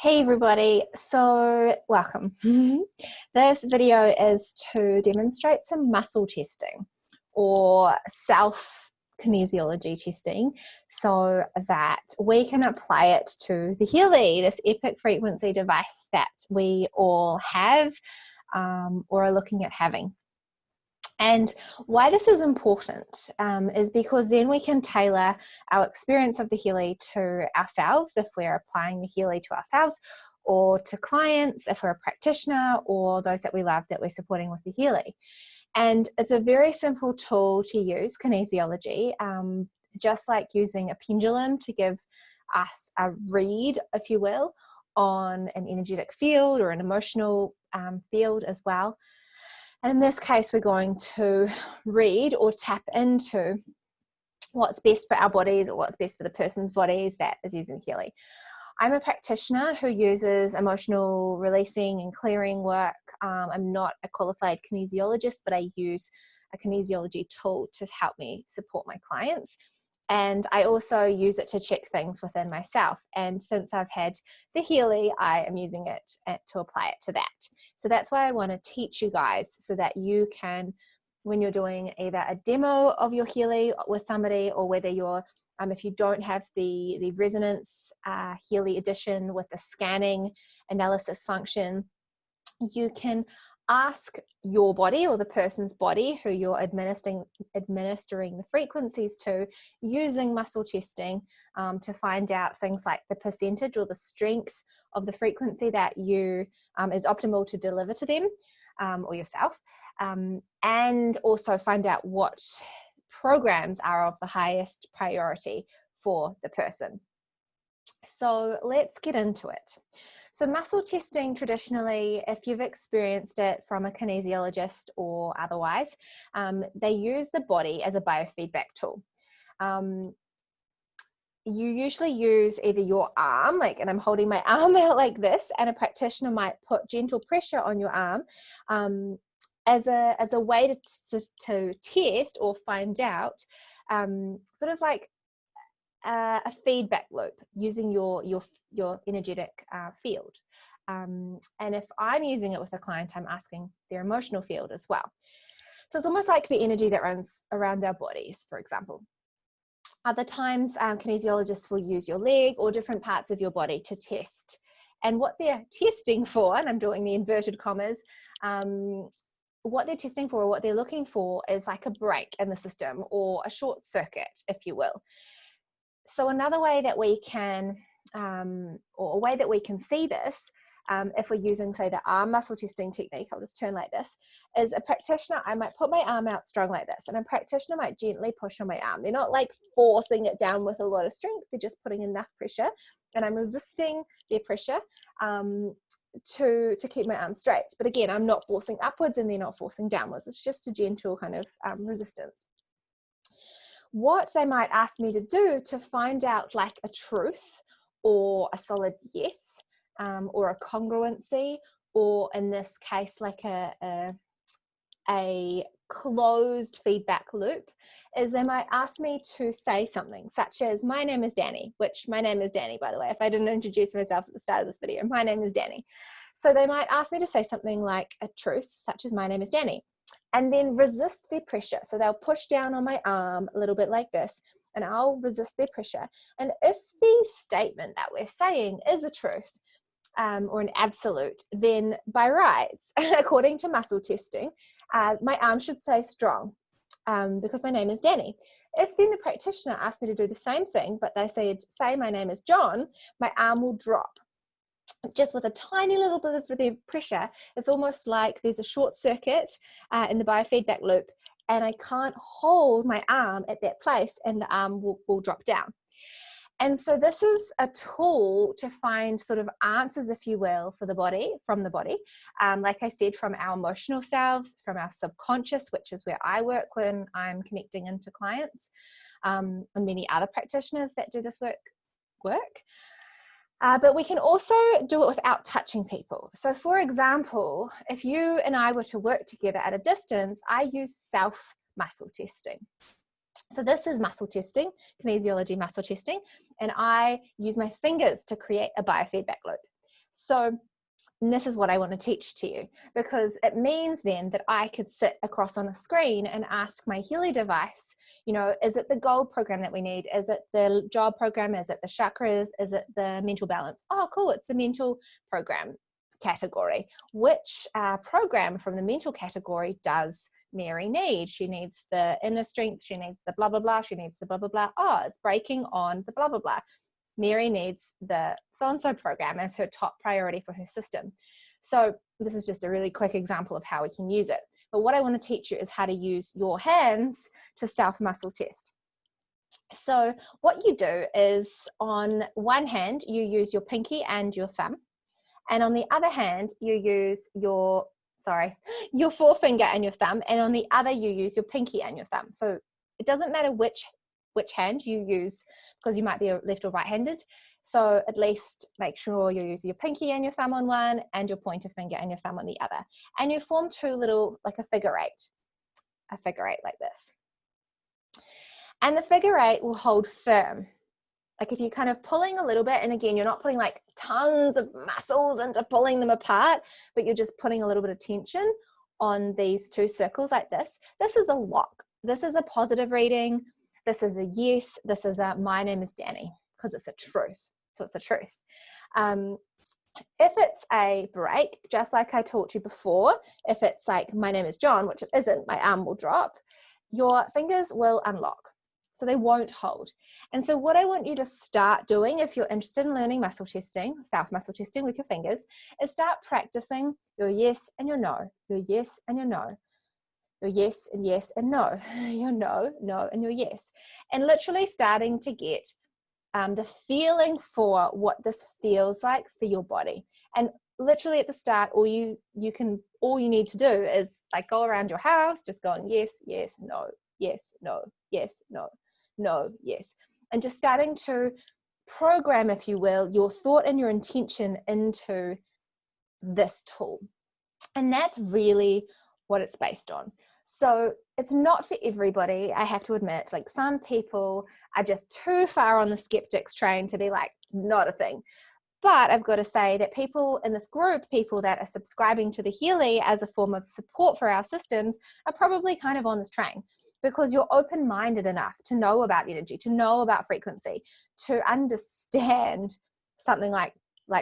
Hey everybody, so welcome. This video is to demonstrate some muscle testing or self kinesiology testing so that we can apply it to the Healy, this epic frequency device that we all have or are looking at having. And why this is important is because then we can tailor our experience of the Healy to ourselves if we're applying the Healy to ourselves, or to clients if we're a practitioner, or those that we love that we're supporting with the Healy. And it's a very simple tool to use, kinesiology, just like using a pendulum to give us a read, if you will, on an energetic field or an emotional field as well. And in this case, we're going to read or tap into what's best for our bodies or what's best for the person's bodies that is using Healy. I'm a practitioner who uses emotional releasing and clearing work. I'm not a qualified kinesiologist, but I use a kinesiology tool to help me support my clients. And I also use it to check things within myself. And since I've had the Healy, I am using it to apply it to that. So that's why I want to teach you guys so that you can, when you're doing either a demo of your Healy with somebody, or whether you're, if you don't have the resonance Healy edition with the scanning analysis function, you can ask your body or the person's body who you're administering the frequencies to, using muscle testing, to find out things like the percentage or the strength of the frequency that you is optimal to deliver to them or yourself, and also find out what programs are of the highest priority for the person. So let's get into it. So muscle testing, traditionally, if you've experienced it from a kinesiologist or otherwise, they use the body as a biofeedback tool. You usually use either your arm, and I'm holding my arm out like this, and a practitioner might put gentle pressure on your arm as a way to test or find out, sort of like a feedback loop using your energetic field. And if I'm using it with a client, I'm asking their emotional field as well. So it's almost like the energy that runs around our bodies, for example. Other times, kinesiologists will use your leg or different parts of your body to test. And what they're testing for, and I'm doing the inverted commas, what they're testing for, or what they're looking for, is like a break in the system or a short circuit, if you will. So another way that we can, or a way that we can see this, if we're using, say, the arm muscle testing technique, I'll just turn like this, is a practitioner, I might put my arm out strong like this, and a practitioner might gently push on my arm. They're not like forcing it down with a lot of strength, they're just putting enough pressure, and I'm resisting their pressure to keep my arm straight. But again, I'm not forcing upwards and they're not forcing downwards. It's just a gentle kind of resistance. What they might ask me to do to find out like a truth or a solid yes, or a congruency, or in this case like a closed feedback loop, is they might ask me to say something such as, my name is Danny, which my name is Danny, by the way, if I didn't introduce myself at the start of this video. My name is Danny. So they might ask me to say something like a truth such as, my name is Danny, and then resist their pressure. So they'll push down on my arm a little bit like this, and I'll resist their pressure. And if the statement that we're saying is a truth, or an absolute, then by rights, according to muscle testing, my arm should say strong, because my name is Danny. If then the practitioner asked me to do the same thing, but they say my name is John, my arm will drop. Just with a tiny little bit of the pressure. It's almost like there's a short circuit in the biofeedback loop, and I can't hold my arm at that place, and the arm will drop down. And so this is a tool to find sort of answers, if you will, for the body, from the body. Like I said, from our emotional selves, from our subconscious, which is where I work when I'm connecting into clients, and many other practitioners that do this work. But we can also do it without touching people. So for example, if you and I were to work together at a distance, I use self muscle testing. So this is muscle testing, kinesiology muscle testing, and I use my fingers to create a biofeedback loop. So and this is what I want to teach to you, because it means then that I could sit across on a screen and ask my Healy device, you know, is it the gold program that we need? Is it the job program? Is it the chakras? Is it the mental balance? Oh, cool. It's the mental program category. Which program from the mental category does Mary need? She needs the inner strength. She needs the blah, blah, blah. She needs the blah, blah, blah. Oh, it's breaking on the blah, blah, blah. Mary needs the so-and-so program as her top priority for her system. So this is just a really quick example of how we can use it. But what I want to teach you is how to use your hands to self-muscle test. So what you do is, on one hand, you use your pinky and your thumb. And on the other hand, you use your forefinger and your thumb. And on the other, you use your pinky and your thumb. So it doesn't matter which hand you use, because you might be left or right-handed. So at least make sure you use your pinky and your thumb on one and your pointer finger and your thumb on the other. And you form two little, like a figure eight like this. And the figure eight will hold firm. Like if you're kind of pulling a little bit, and again, you're not putting like tons of muscles into pulling them apart, but you're just putting a little bit of tension on these two circles like this. This is a lock. This is a positive reading. This is a yes. This is a my name is Danny, because it's a truth. So it's a truth. If it's a break, just like I taught you before, if it's like my name is John, which it isn't, my arm will drop, your fingers will unlock. So they won't hold. And so what I want you to start doing, if you're interested in learning muscle testing, self-muscle testing with your fingers, is start practicing your yes and your no, your yes and your no, your yes and yes and no, your no, no, and your yes. And literally starting to get the feeling for what this feels like for your body. And literally at the start, all you need to do is like go around your house, just going yes, yes, no, yes, no, yes, no, no, yes. And just starting to program, if you will, your thought and your intention into this tool. And that's really what it's based on. So it's not for everybody, I have to admit. Like some people are just too far on the skeptics train to be like, not a thing. But I've got to say that people in this group, people that are subscribing to the Healy as a form of support for our systems, are probably kind of on this train, because you're open-minded enough to know about energy, to know about frequency, to understand something like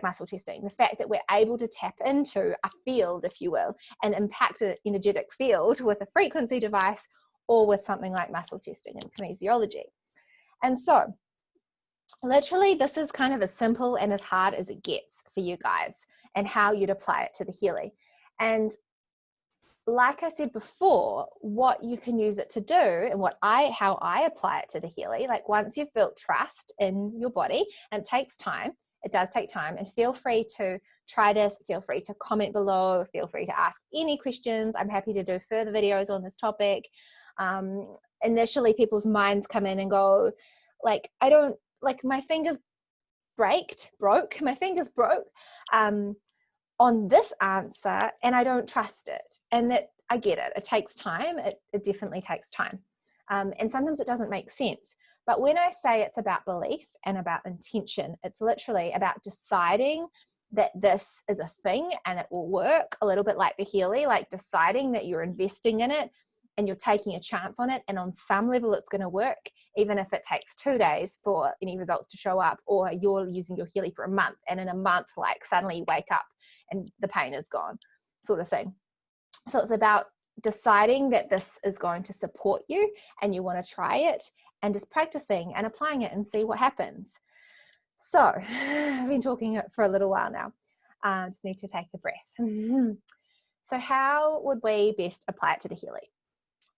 muscle testing, the fact that we're able to tap into a field, if you will, and impact an energetic field with a frequency device or with something like muscle testing and kinesiology. And so literally this is kind of as simple and as hard as it gets for you guys, and how you'd apply it to the Healy. And like I said before, what you can use it to do, and how I apply it to the Healy, like once you've built trust in your body, and it takes time, it does take time, and feel free to try this, feel free to comment below, feel free to ask any questions. I'm happy to do further videos on this topic. Initially people's minds come in and go like, I don't, like my fingers broke on this answer, and I don't trust it. And that I get it. It takes time. It definitely takes time. And sometimes it doesn't make sense. But when I say it's about belief and about intention, it's literally about deciding that this is a thing and it will work, a little bit like the Healy, like deciding that you're investing in it and you're taking a chance on it, and on some level it's going to work, even if it takes 2 days for any results to show up, or you're using your Healy for a month, and in a month, like suddenly you wake up and the pain is gone, sort of thing. So it's about deciding that this is going to support you and you want to try it, and just practicing and applying it and see what happens. So I've been talking for a little while now. Just need to take a breath. So how would we best apply it to the Healy?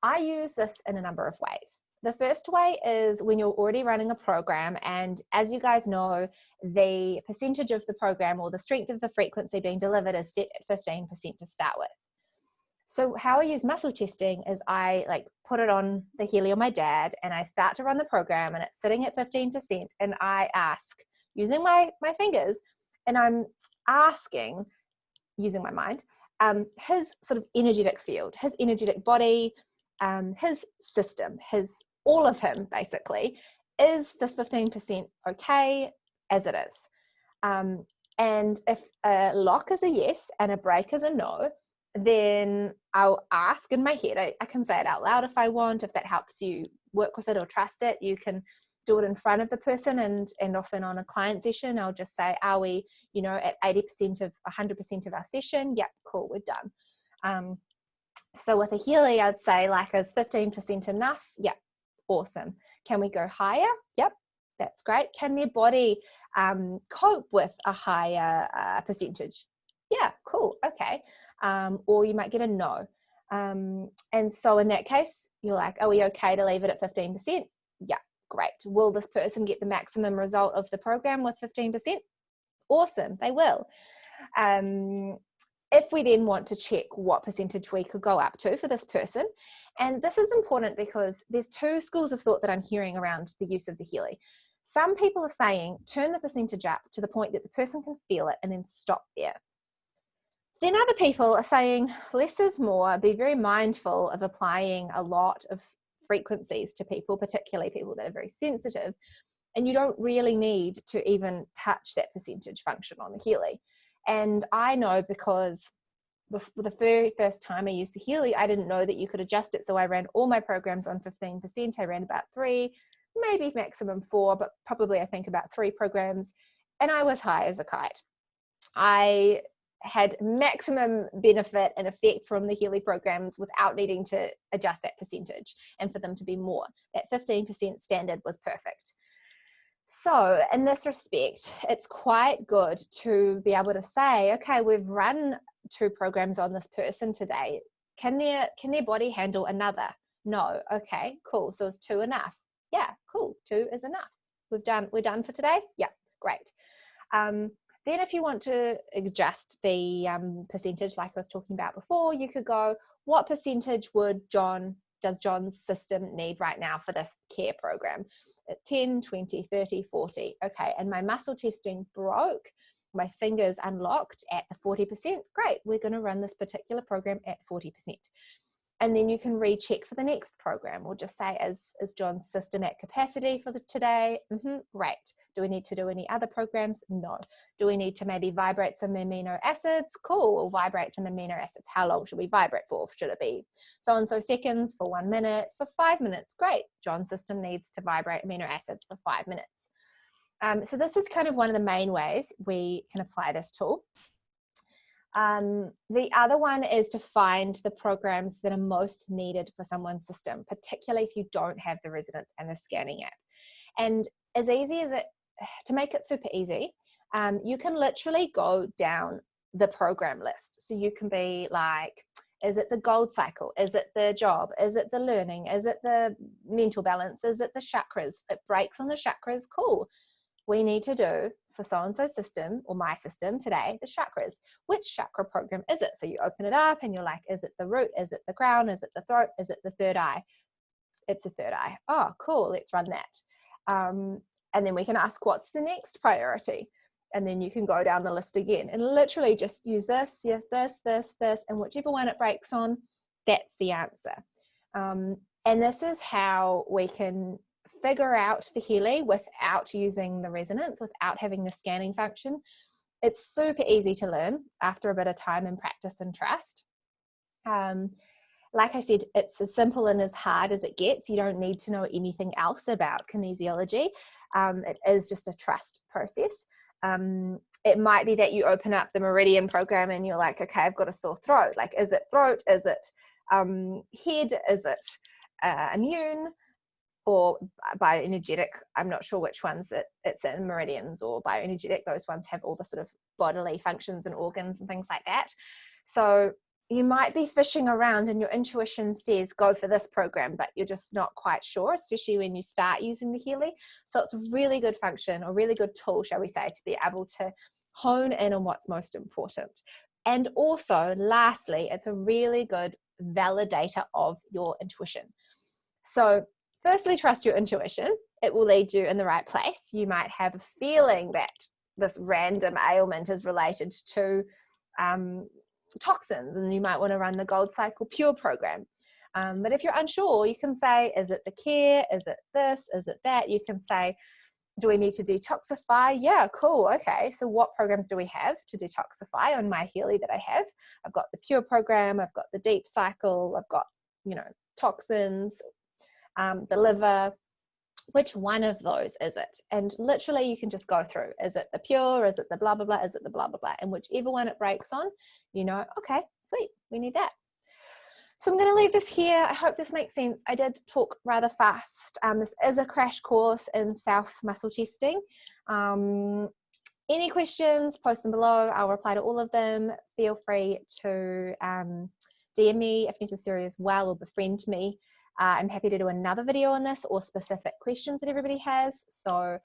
I use this in a number of ways. The first way is when you're already running a program, and as you guys know, the percentage of the program or the strength of the frequency being delivered is set at 15% to start with. So how I use muscle testing is I like put it on the Healy on my dad, and I start to run the program, and it's sitting at 15%, and I ask using my fingers, and I'm asking using my mind, his sort of energetic field, his energetic body, his system, all of him basically, is this 15% okay as it is? And if a lock is a yes and a break is a no, then I'll ask in my head. I can say it out loud if I want, if that helps you work with it or trust it. You can do it in front of the person, and often on a client session, I'll just say, are we, at 80% of 100% of our session? Yep, cool, we're done. So with a Healy, I'd say, like, is 15% enough? Yep, awesome. Can we go higher? Yep, that's great. Can their body cope with a higher percentage? Yeah, cool, okay. Or you might get a no. And so in that case, you're like, are we okay to leave it at 15%? Yeah, great. Will this person get the maximum result of the program with 15%? Awesome, they will. If we then want to check what percentage we could go up to for this person, and this is important because there's two schools of thought that I'm hearing around the use of the Healy. Some people are saying turn the percentage up to the point that the person can feel it and then stop there. Then other people are saying less is more, be very mindful of applying a lot of frequencies to people, particularly people that are very sensitive, and you don't really need to even touch that percentage function on the Healy. And I know because the very first time I used the Healy, I didn't know that you could adjust it. So I ran all my programs on 15%. I ran about 3, maybe maximum 4, but probably I think about 3 programs. And I was high as a kite. I had maximum benefit and effect from the Healy programs without needing to adjust that percentage and for them to be more. That 15% standard was perfect. So in this respect, it's quite good to be able to say, okay, we've run 2 programs on this person today. Can their body handle another? No. Okay, cool. So is 2 enough? Yeah, cool. 2 is enough. We're done for today? Yeah, great. Then if you want to adjust the percentage like I was talking about before, you could go, what percentage does John's system need right now for this care program? 10, 20, 30, 40. Okay, and my muscle testing broke. My fingers unlocked at the 40%. Great, we're going to run this particular program at 40%. And then you can recheck for the next program. We'll just say, is John's system at capacity for today? Great. Do we need to do any other programs? No. Do we need to maybe vibrate some amino acids? Cool, we'll vibrate some amino acids. How long should we vibrate for? Should it be so-and-so seconds, for 1 minute, for 5 minutes? Great. John's system needs to vibrate amino acids for 5 minutes. So this is kind of one of the main ways we can apply this tool. The other one is to find the programs that are most needed for someone's system, particularly if you don't have the resonance and the scanning app. And as easy as it, to make it super easy, you can literally go down the program list. So you can be like, is it the gold cycle? Is it the job? Is it the learning? Is it the mental balance? Is it the chakras? It breaks on the chakras. Cool. We need to do for so-and-so system or my system today, the chakras. Which chakra program is it? So you open it up and you're like, is it the root? Is it the crown? Is it the throat? Is it the third eye? It's a third eye. Oh, cool. Let's run that. And then we can ask, what's the next priority? And then you can go down the list again and literally just use this, yes, this, and whichever one it breaks on, that's the answer. And this is how we can figure out the Healy without using the resonance, without having the scanning function. It's super easy to learn after a bit of time and practice and trust. Like I said, it's as simple and as hard as it gets. You don't need to know anything else about kinesiology. It is just a trust process. It might be that you open up the Meridian program and you're like, okay, I've got a sore throat. Like, is it throat? Is it head? Is it immune? Or bioenergetic? I'm not sure which ones it's in, meridians or bioenergetic. Those ones have all the sort of bodily functions and organs and things like that. So you might be fishing around and your intuition says go for this program, but you're just not quite sure, especially when you start using the Healy. So it's a really good function, or really good tool, shall we say, to be able to hone in on what's most important. And also, lastly, it's a really good validator of your intuition. So firstly, trust your intuition. It will lead you in the right place. You might have a feeling that this random ailment is related to toxins, and you might want to run the Gold Cycle Pure program. But if you're unsure, you can say, is it the care? Is it this? Is it that? You can say, Do we need to detoxify? Yeah, cool. Okay, so what programs do we have to detoxify on my Healy that I have? I've got the Pure program, I've got the Deep Cycle, I've got, you know, toxins, the liver. Which one of those is it? And literally you can just go through. Is it the Pure? Is it the blah, blah, blah? Is it the blah, blah, blah? And whichever one it breaks on, you know, okay, sweet, we need that. So I'm going to leave this here. I hope this makes sense. I did talk rather fast. This is a crash course in self muscle testing. Any questions, post them below. I'll reply to all of them. Feel free to DM me if necessary as well, or befriend me. I'm happy to do another video on this or specific questions that everybody has. So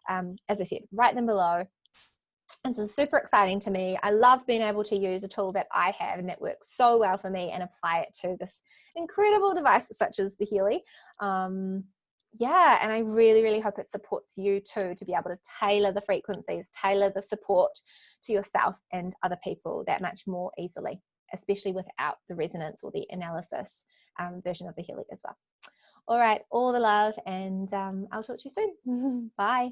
as I said, write them below. This is super exciting to me. I love being able to use a tool that I have and that works so well for me and apply it to this incredible device such as the Healy. Yeah, and I really, really hope it supports you too, to be able to tailor the frequencies, tailor the support to yourself and other people that much more easily, especially without the resonance or the analysis version of the Healy as well. All right, all the love, and I'll talk to you soon. Bye.